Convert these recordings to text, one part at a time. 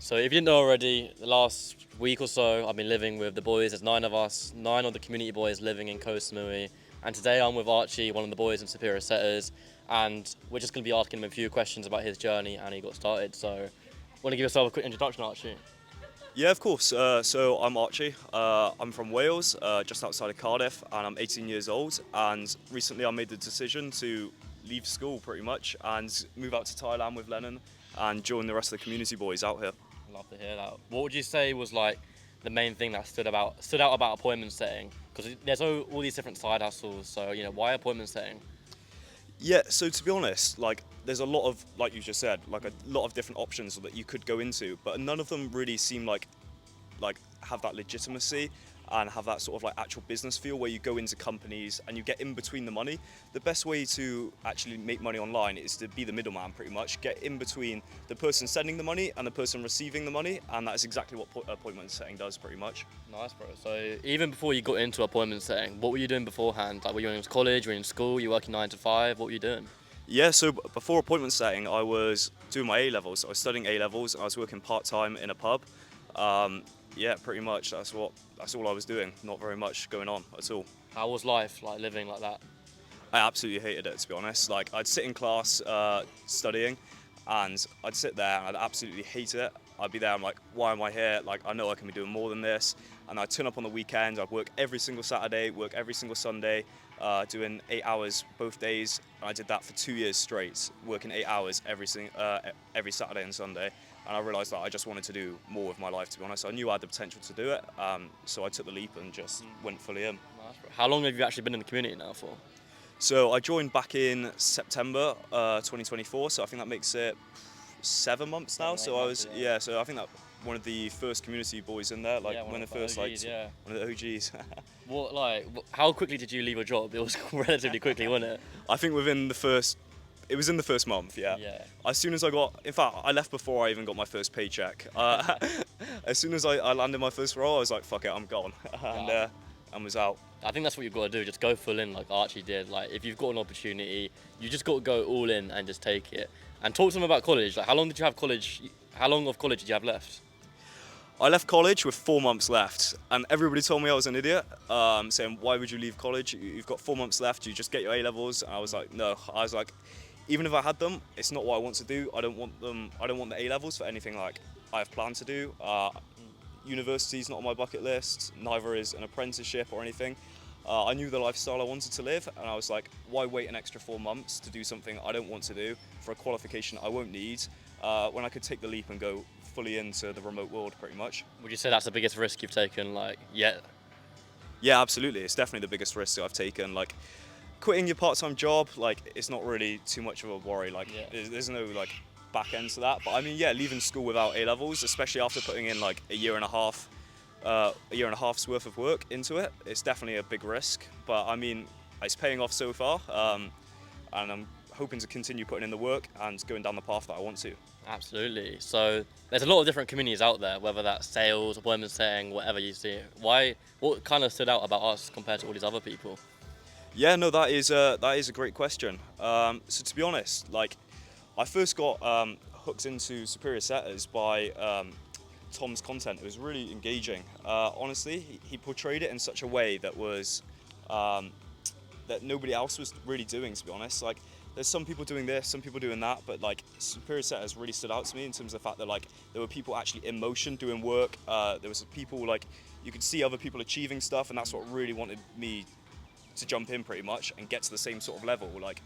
So if you didn't know already, the last week or so I've been living with the boys. There's 9 of us, 9 of the community boys living in Koh Samui. And today I'm with Archie, one of the boys in Superior Setters, and we're just going to be asking him a few questions about his journey and he got started. So, want to give yourself a quick introduction, Archie? Yeah, of course. So I'm Archie. I'm from Wales, just outside of Cardiff, and I'm 18 years old. And recently I made the decision to leave school pretty much and move out to Thailand with Lennon and join the rest of the community boys out here. Love to hear that. What would you say was like the main thing that stood out about appointment setting? Because there's all these different side hustles. So why appointment setting? Yeah, so to be honest, there's a lot of, like you just said, like a lot of different options that you could go into, but none of them really seem like have that legitimacy and have that sort of like actual business feel where you go into companies and you get in between the money. The best way to actually make money online is to be the middleman, pretty much get in between the person sending the money and the person receiving the money, and that's exactly what appointment setting does, pretty much. Nice, bro. So even before you got into appointment setting, what were you doing beforehand? Like, were you in college? Were you in school? You working 9 to 5? What were you doing? Yeah, so before appointment setting, I was doing my A levels. I was studying A levels and I was working part time in a pub. Yeah, pretty much. That's all I was doing. Not very much going on at all. How was life like living like that? I absolutely hated it, to be honest. Like, I'd sit in class studying, and I'd sit there and I'd absolutely hate it. I'd be there, I'm like, why am I here? Like, I know I can be doing more than this. And I'd turn up on the weekends. I'd work every single Saturday, work every single Sunday, doing 8 hours both days. And I did that for 2 years straight, working 8 hours every Saturday and Sunday. And I realised that I just wanted to do more with my life, to be honest. I knew I had the potential to do it, so I took the leap and just went fully in. Nice, bro. How long have you actually been in the community now for? So I joined back in September 2024, so I think that makes it 7 months now. 7, 8 So I months, was, yeah, so I think that one of the first community boys in there, like one of the first, OGs, yeah. one of the OGs. How quickly did you leave a job? It was relatively quickly, wasn't it? I think it was in the first month, yeah. Yeah. As soon as in fact, I left before I even got my first paycheck. As soon as I landed my first role, I was like, fuck it, I'm gone. And was out. I think that's what you've got to do. Just go full in like Archie did. Like, if you've got an opportunity, you just got to go all in and just take it. And talk to them about college. Like, how long did you have college? How long of college did you have left? I left college with 4 months left, and everybody told me I was an idiot, saying, why would you leave college? You've got 4 months left, you just get your A levels. And I was like, no. I was like, even if I had them, it's not what I want to do. I don't want the A levels for anything like I have planned to do. University's not on my bucket list, neither is an apprenticeship or anything. I knew the lifestyle I wanted to live, and I was like, why wait an extra 4 months to do something I don't want to do for a qualification I won't need, when I could take the leap and go fully into the remote world, pretty much. Would you say that's the biggest risk you've taken, like, yet? Yeah, absolutely. It's definitely the biggest risk that I've taken. Like, quitting your part-time job, like, it's not really too much of a worry. Like, there's no like back end to that. But I mean, yeah, leaving school without A levels, especially after putting in like a year and a half's worth of work into it, it's definitely a big risk. But I mean, it's paying off so far, and I'm hoping to continue putting in the work and going down the path that I want to. Absolutely. So there's a lot of different communities out there, whether that's sales, appointment setting, whatever you see. What kind of stood out about us compared to all these other people? Yeah, no, that is a great question. So to be honest, like, I first got hooked into Superior Setters by Tom's content. It was really engaging. Honestly, he portrayed it in such a way that was that nobody else was really doing, to be honest. Like, there's some people doing this, some people doing that, but like Superior Setters really stood out to me in terms of the fact that like there were people actually in motion doing work. There was people, like, you could see other people achieving stuff, and that's what really wanted me to jump in, pretty much, and get to the same sort of level. Like,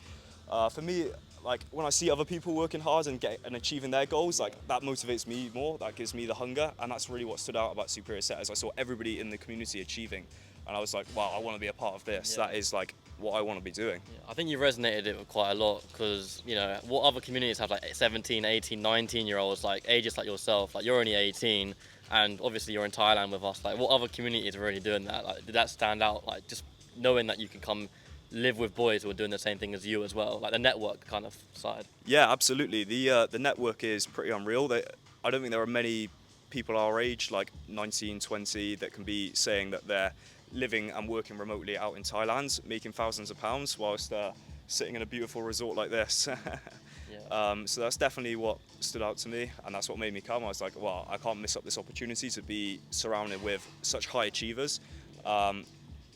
for me, like, when I see other people working hard and achieving their goals, like, that motivates me more. That gives me the hunger, and that's really what stood out about Superior Setters. I saw everybody in the community achieving, and I was like, wow, I want to be a part of this. Yeah. That is like what I want to be doing. Yeah, I think you resonated it with quite a lot because, what other communities have like 17, 18, 19-year-olds, like ages like yourself, like you're only 18, and obviously you're in Thailand with us. Like, what other communities are really doing that? Like, did that stand out? Like, just knowing that you can come live with boys who are doing the same thing as you as well, like the network kind of side. Yeah, absolutely. The network is pretty unreal. I don't think there are many people our age, like 19, 20, that can be saying that they're living and working remotely out in Thailand, making thousands of pounds whilst sitting in a beautiful resort like this. So that's definitely what stood out to me, and that's what made me come. I was like, well, I can't miss up this opportunity to be surrounded with such high achievers. Um,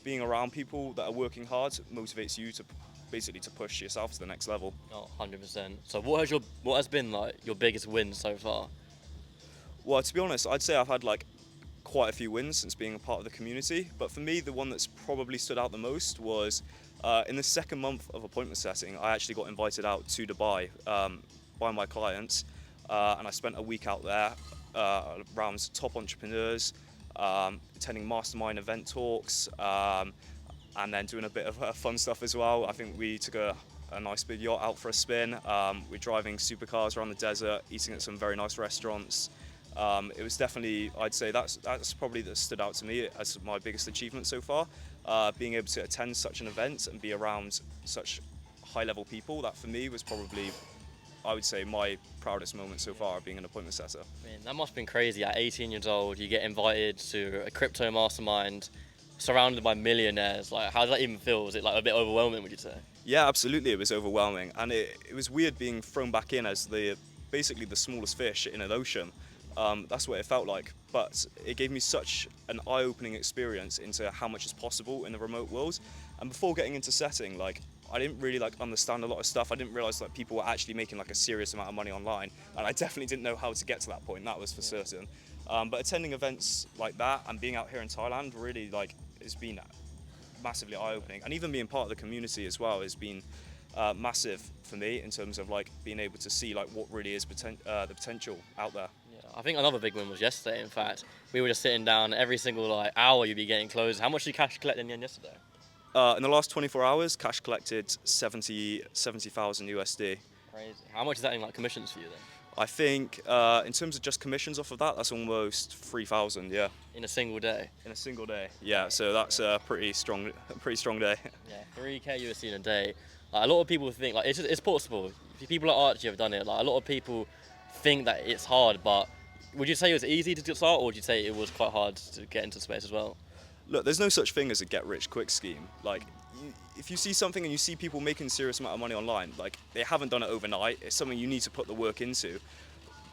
Being around people that are working hard motivates you to basically to push yourself to the next level. Oh, 100%. So what has been like your biggest win so far? Well, to be honest, I'd say I've had like quite a few wins since being a part of the community, but for me, the one that's probably stood out the most was in the second month of appointment setting, I actually got invited out to Dubai by my clients, and I spent a week out there around top entrepreneurs, attending mastermind event talks, and then doing a bit of fun stuff as well. I think we took a nice big yacht out for a spin. We're driving supercars around the desert, eating at some very nice restaurants. It was definitely, I'd say that's probably that stood out to me as my biggest achievement so far. Being able to attend such an event and be around such high-level people, that for me was probably, I would say, my proudest moment so far, being an appointment setter. I mean, that must have been crazy. At 18 years old, you get invited to a crypto mastermind, surrounded by millionaires. Like, how does that even feel? Was it like a bit overwhelming, would you say? Yeah, absolutely, it was overwhelming, and it was weird being thrown back in as basically the smallest fish in an ocean. That's what it felt like, but it gave me such an eye-opening experience into how much is possible in the remote world. And before getting into setting, like, I didn't really like understand a lot of stuff. I didn't realize that people were actually making like a serious amount of money online, and I definitely didn't know how to get to that point. That was for certain. But attending events like that and being out here in Thailand really like has been massively eye-opening, and even being part of the community as well has been massive for me in terms of like being able to see like what really is the potential out there. I think another big win was yesterday. In fact, we were just sitting down every single like hour. You'd be getting closed. How much did you cash collect in the end yesterday? In the last 24 hours, cash collected 70,000 USD. Crazy. How much is that in like commissions for you then? I think in terms of just commissions off of that, that's almost 3,000. Yeah. In a single day. In a single day. Yeah. So that's a pretty strong day. Yeah, 3k USD in a day. Like, a lot of people think like it's possible. People at Archie have done it. Like a lot of people think that it's hard, but would you say it was easy to start, or would you say it was quite hard to get into space as well? Look, there's no such thing as a get-rich-quick scheme. Like, if you see something and you see people making a serious amount of money online, like, they haven't done it overnight. It's something you need to put the work into.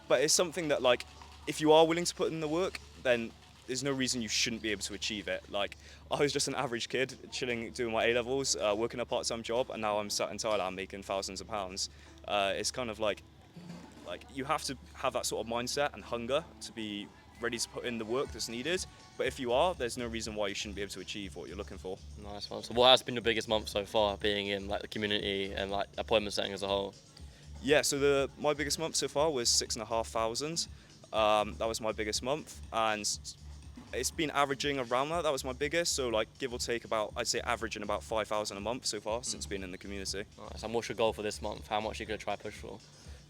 But it's something that, like, if you are willing to put in the work, then there's no reason you shouldn't be able to achieve it. Like, I was just an average kid, chilling, doing my A-levels, working a part-time job, and now I'm sat in Thailand making thousands of pounds. It's kind of like you have to have that sort of mindset and hunger to be ready to put in the work that's needed. But if you are, there's no reason why you shouldn't be able to achieve what you're looking for. Nice one. So what has been your biggest month so far, being in like the community and like appointment setting as a whole? Yeah, so my biggest month so far was 6,500. That was my biggest month, and it's been averaging around that. That was my biggest, so like give or take about, I'd say averaging about 5,000 a month so far since being in the community. Nice. And what's your goal for this month? How much are you going to try to push for?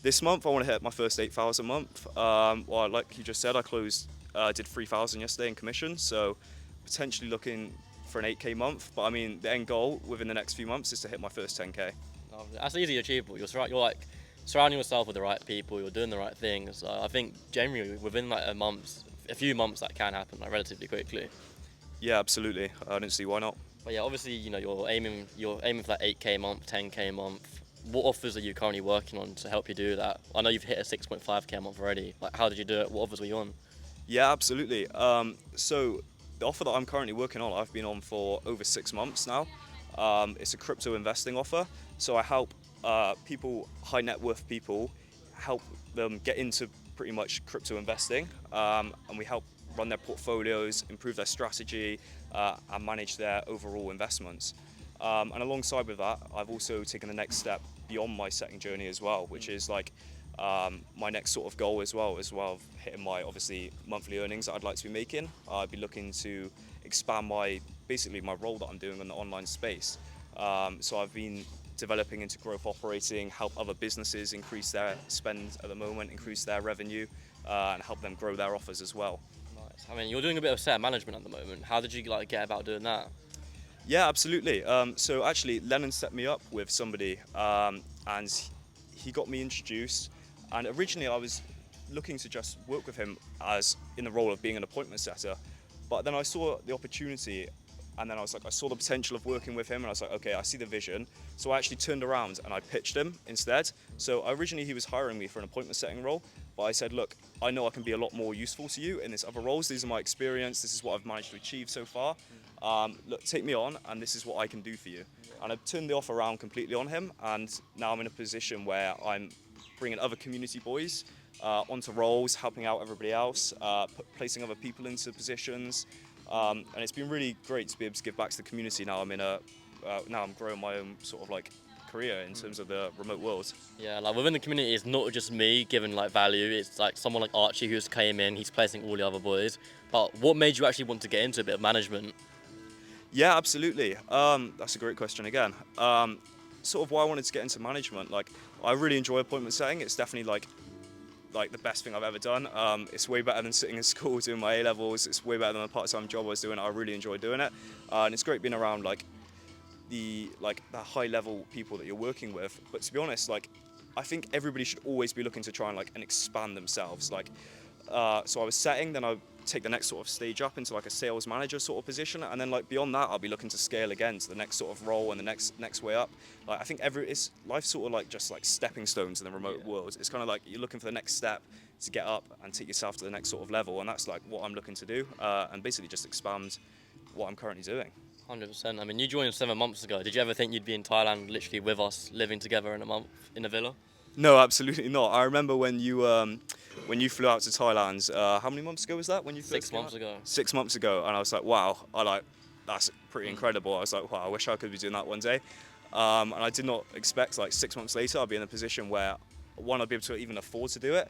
This month I want to hit my first 8,000 a month. Well, like you just said, I did 3,000 yesterday in commission, so potentially looking for an 8k month. But I mean, the end goal within the next few months is to hit my first 10k. That's easily achievable. You're like surrounding yourself with the right people. You're doing the right things. So I think generally within like a few months, that can happen like relatively quickly. Yeah, absolutely. I don't see why not. But yeah, obviously, you know, you're aiming for that 8k month, 10k month. What offers are you currently working on to help you do that? I know you've hit a 6.5k a month already. Like, how did you do it? What offers were you on? Yeah, absolutely. So the offer that I'm currently working on, I've been on for over 6 months now. It's a crypto investing offer. So I help people, high net worth people, help them get into pretty much crypto investing. And we help run their portfolios, improve their strategy, and manage their overall investments. And alongside with that, I've also taken the next step beyond my setting journey as well, which is like my next sort of goal as well of hitting my obviously monthly earnings that I'd like to be making. I'd be looking to expand basically my role that I'm doing in the online space. So I've been developing into growth operating, help other businesses increase their spend at the moment, increase their revenue, and help them grow their offers as well. Nice. I mean, you're doing a bit of set management at the moment. How did you like get about doing that? Yeah, absolutely. So actually, Lennons set me up with somebody, and he got me introduced. And originally, I was looking to just work with him as in the role of being an appointment setter. But then I saw the opportunity And then I was like, I saw the potential of working with him, and I was like, okay, I see the vision. So I actually turned around and I pitched him instead. So originally he was hiring me for an appointment setting role, but I said, look, I know I can be a lot more useful to you in this other roles. These are my experience. This is what I've managed to achieve so far. Look, take me on, and this is what I can do for you. And I've turned the offer around completely on him, and now I'm in a position where I'm bringing other community boys onto roles, helping out everybody else, placing other people into positions. And it's been really great to be able to give back to the community. Now I'm growing my own sort of like career in terms of the remote world. Yeah, like within the community, it's not just me giving like value. It's like someone like Archie who's came in. He's placing all the other boys. But what made you actually want to get into a bit of management? Yeah, absolutely. That's a great question again. Sort of why I wanted to get into management. Like, I really enjoy appointment setting. It's definitely like the best thing I've ever done. It's way better than sitting in school doing my A-levels. It's way better than the part-time job I was doing. I really enjoy doing it, and it's great being around the high-level people that you're working with. But to be honest, like, I think everybody should always be looking to try and expand themselves. So I was setting, then I take the next sort of stage up into like a sales manager sort of position, and then like beyond that I'll be looking to scale again to the next sort of role and the next way up. Like, I think life's sort of like just like stepping stones in the remote world. It's kind of like you're looking for the next step to get up and take yourself to the next sort of level, and that's like what I'm looking to do, and basically just expand what I'm currently doing. 100%. I mean, you joined 7 months ago. Did you ever think you'd be in Thailand literally with us, living together in a month in a villa? No, absolutely not. I remember when you flew out to Thailand. How many months ago was that? When you 6 months ago. 6 months ago, and I was like, wow, that's pretty incredible. I was like, wow, I wish I could be doing that one day. And I did not expect like 6 months later I'd be in a position where one, I'd be able to even afford to do it,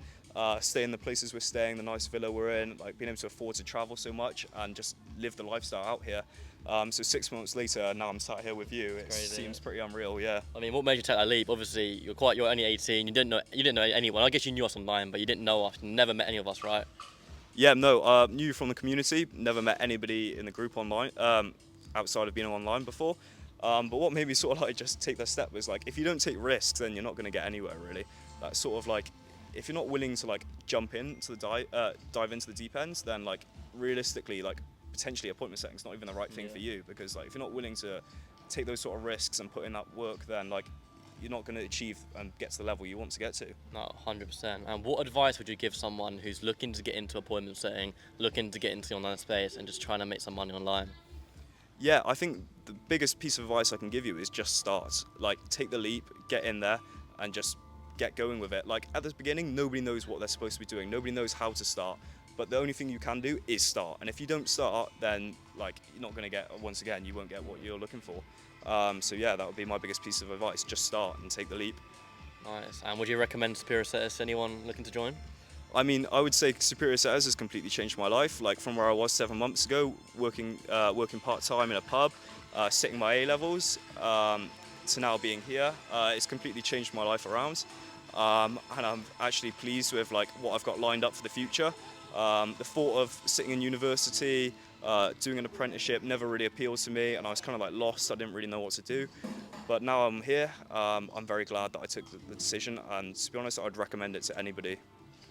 stay in the places we're staying, the nice villa we're in, like being able to afford to travel so much and just live the lifestyle out here. So 6 months later, now I'm sat here with you. It seems pretty unreal, yeah. I mean, what made you take that leap? Obviously, you're only 18. You didn't know anyone. I guess you knew us online, but you didn't know us. You never met any of us, right? Yeah, no, knew you from the community. Never met anybody in the group online, outside of being online before. But what made me sort of like just take that step was like, if you don't take risks, then you're not going to get anywhere really. That's sort of like, if you're not willing to like jump into the dive into the deep end, then like realistically, like potentially appointment setting's not even the right thing for you, because like if you're not willing to take those sort of risks and put in that work, then like you're not going to achieve and get to the level you want to get to. No, 100%. And what advice would you give someone who's looking to get into appointment setting, looking to get into the online space and just trying to make some money online? Yeah, I think the biggest piece of advice I can give you is just start. Like, take the leap, get in there, and just get going with it. Like, at the beginning, nobody knows what they're supposed to be doing. Nobody knows how to start. But the only thing you can do is start. And if you don't start, then like you're not going to get, once again, you won't get what you're looking for. So yeah, that would be my biggest piece of advice. Just start and take the leap. Nice. And would you recommend Superior Setters to anyone looking to join? I mean, I would say Superior Setters has completely changed my life. Like, from where I was 7 months ago, working part-time in a pub, sitting my A-levels, to now being here, it's completely changed my life around. And I'm actually pleased with like what I've got lined up for the future. The thought of sitting in university, doing an apprenticeship never really appealed to me, and I was kind of like lost. I didn't really know what to do. But now I'm here. I'm very glad that I took the decision, and to be honest, I'd recommend it to anybody.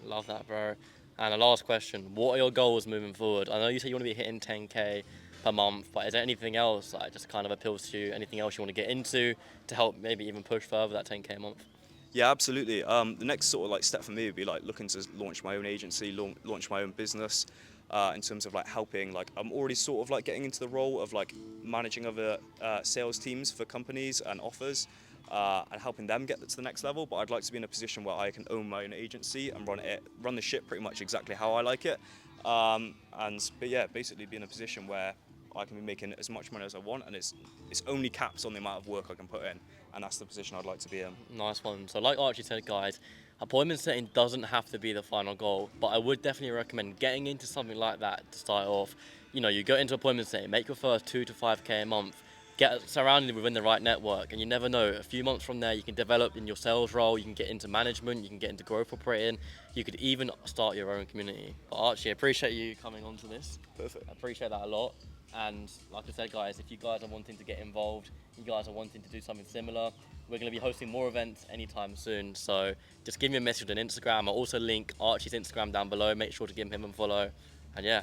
Love that, bro. And the last question, what are your goals moving forward? I know you said you want to be hitting 10K per month, but is there anything else that just kind of appeals to you? Anything else you want to get into to help maybe even push further that 10K a month? Yeah, absolutely. The next sort of like step for me would be like looking to launch my own agency, launch my own business, in terms of like helping. Like, I'm already sort of like getting into the role of like managing other sales teams for companies and offers, and helping them get to the next level. But I'd like to be in a position where I can own my own agency and run the ship pretty much exactly how I like it. But yeah, basically be in a position where I can be making as much money as I want, and it's only capped on the amount of work I can put in, and that's the position I'd like to be in. Nice one. So like Archie said, guys, appointment setting doesn't have to be the final goal, but I would definitely recommend getting into something like that to start off. You know, you go into appointment setting, make your first 2 to 5K a month, get surrounded within the right network, and you never know, a few months from there you can develop in your sales role, you can get into management, you can get into growth operating, you could even start your own community. But Archie, I appreciate you coming on to this. Perfect. I appreciate that a lot. And like I said, guys, if you guys are wanting to get involved, you guys are wanting to do something similar, we're going to be hosting more events anytime soon. So just give me a message on Instagram. I'll also link Archie's Instagram down below. Make sure to give him a follow. And yeah.